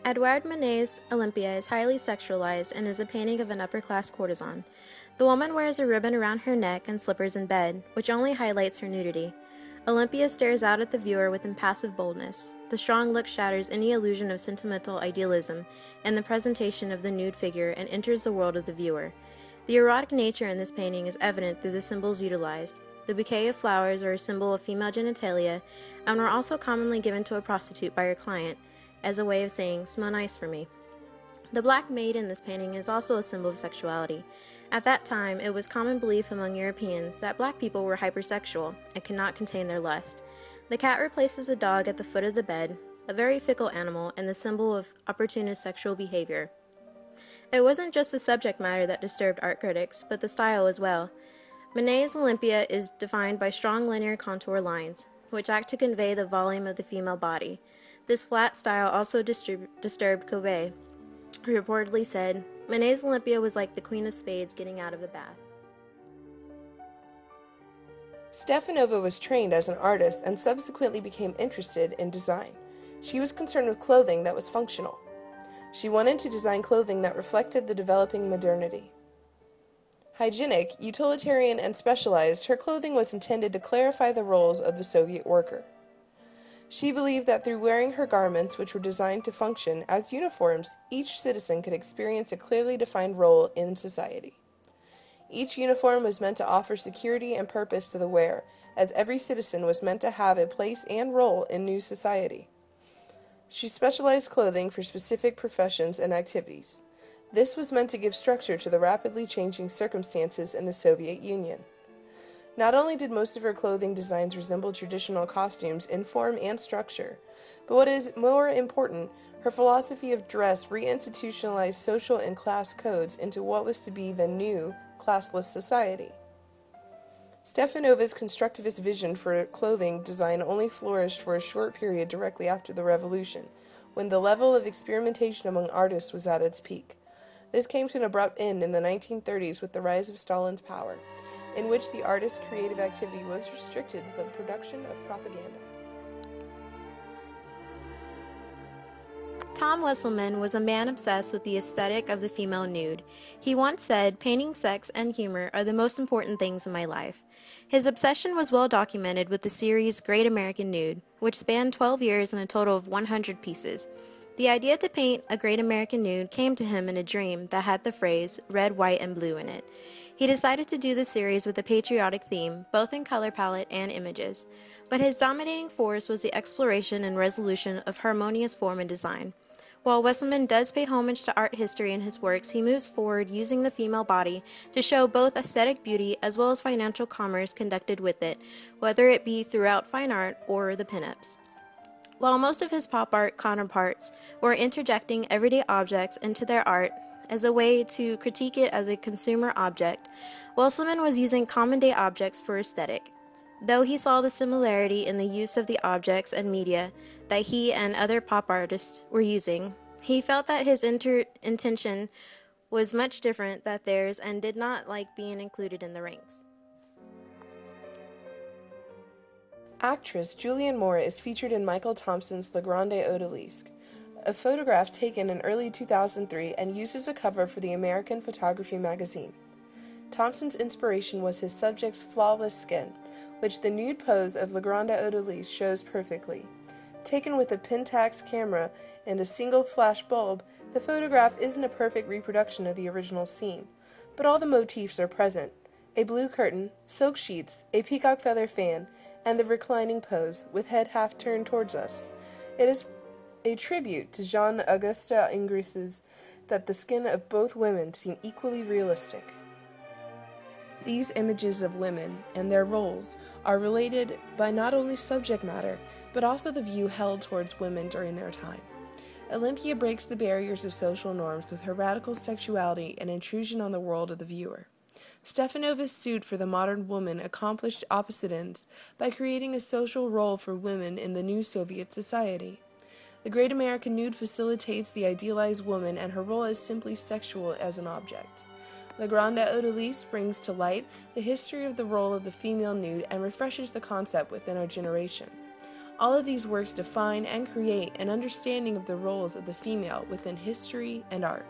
Edouard Manet's Olympia is highly sexualized and is a painting of an upper-class courtesan. The woman wears a ribbon around her neck and slippers in bed, which only highlights her nudity. Olympia stares out at the viewer with impassive boldness. The strong look shatters any illusion of sentimental idealism in the presentation of the nude figure and enters the world of the viewer. The erotic nature in this painting is evident through the symbols utilized. The bouquet of flowers are a symbol of female genitalia and were also commonly given to a prostitute by her client as a way of saying, "Smell nice for me." The black maid in this painting is also a symbol of sexuality. At that time, it was common belief among Europeans that black people were hypersexual and could not contain their lust. The cat replaces the dog at the foot of the bed, a very fickle animal and the symbol of opportunist sexual behavior. It wasn't just the subject matter that disturbed art critics, but the style as well. Manet's Olympia is defined by strong linear contour lines, which act to convey the volume of the female body. This flat style also disturbed Courbet, who reportedly said, "Manet's Olympia was like the Queen of Spades getting out of a bath." Stefanova was trained as an artist and subsequently became interested in design. She was concerned with clothing that was functional. She wanted to design clothing that reflected the developing modernity. Hygienic, utilitarian, and specialized, her clothing was intended to clarify the roles of the Soviet worker. She believed that through wearing her garments, which were designed to function as uniforms, each citizen could experience a clearly defined role in society. Each uniform was meant to offer security and purpose to the wearer, as every citizen was meant to have a place and role in new society. She specialized clothing for specific professions and activities. This was meant to give structure to the rapidly changing circumstances in the Soviet Union. Not only did most of her clothing designs resemble traditional costumes in form and structure, but what is more important, her philosophy of dress reinstitutionalized social and class codes into what was to be the new classless society. Stefanova's constructivist vision for clothing design only flourished for a short period directly after the revolution, when the level of experimentation among artists was at its peak. This came to an abrupt end in the 1930s with the rise of Stalin's power, in which the artist's creative activity was restricted to the production of propaganda. Tom Wesselmann was a man obsessed with the aesthetic of the female nude. He once said, "Painting, sex, and humor are the most important things in my life." His obsession was well documented with the series Great American Nude, which spanned 12 years and a total of 100 pieces. The idea to paint a Great American Nude came to him in a dream that had the phrase red, white, and blue in it. He decided to do the series with a patriotic theme, both in color palette and images, but his dominating force was the exploration and resolution of harmonious form and design. While Wesselmann does pay homage to art history in his works, he moves forward using the female body to show both aesthetic beauty as well as financial commerce conducted with it, whether it be throughout fine art or the pinups. While most of his pop art counterparts were interjecting everyday objects into their art as a way to critique it as a consumer object, Wesselmann was using common-day objects for aesthetic. Though he saw the similarity in the use of the objects and media that he and other pop artists were using, he felt that his intention was much different than theirs and did not like being included in the ranks. Actress Julianne Moore is featured in Michael Thompson's Le Grande Odalisque, a photograph taken in early 2003 and used as a cover for the American Photography magazine. Thompson's inspiration was his subject's flawless skin, which the nude pose of Le Grande Odalisque shows perfectly. Taken with a Pentax camera and a single flash bulb, the photograph isn't a perfect reproduction of the original scene, but all the motifs are present: a blue curtain, silk sheets, a peacock feather fan, and the reclining pose, with head half turned towards us. It is a tribute to Jean-Auguste Ingres's that the skin of both women seem equally realistic. These images of women and their roles are related by not only subject matter, but also the view held towards women during their time. Olympia breaks the barriers of social norms with her radical sexuality and intrusion on the world of the viewer. Stefanova's suit for the modern woman accomplished opposite ends by creating a social role for women in the new Soviet society. The Great American Nude facilitates the idealized woman, and her role is simply sexual as an object. Le Grande Odalisque brings to light the history of the role of the female nude and refreshes the concept within our generation. All of these works define and create an understanding of the roles of the female within history and art.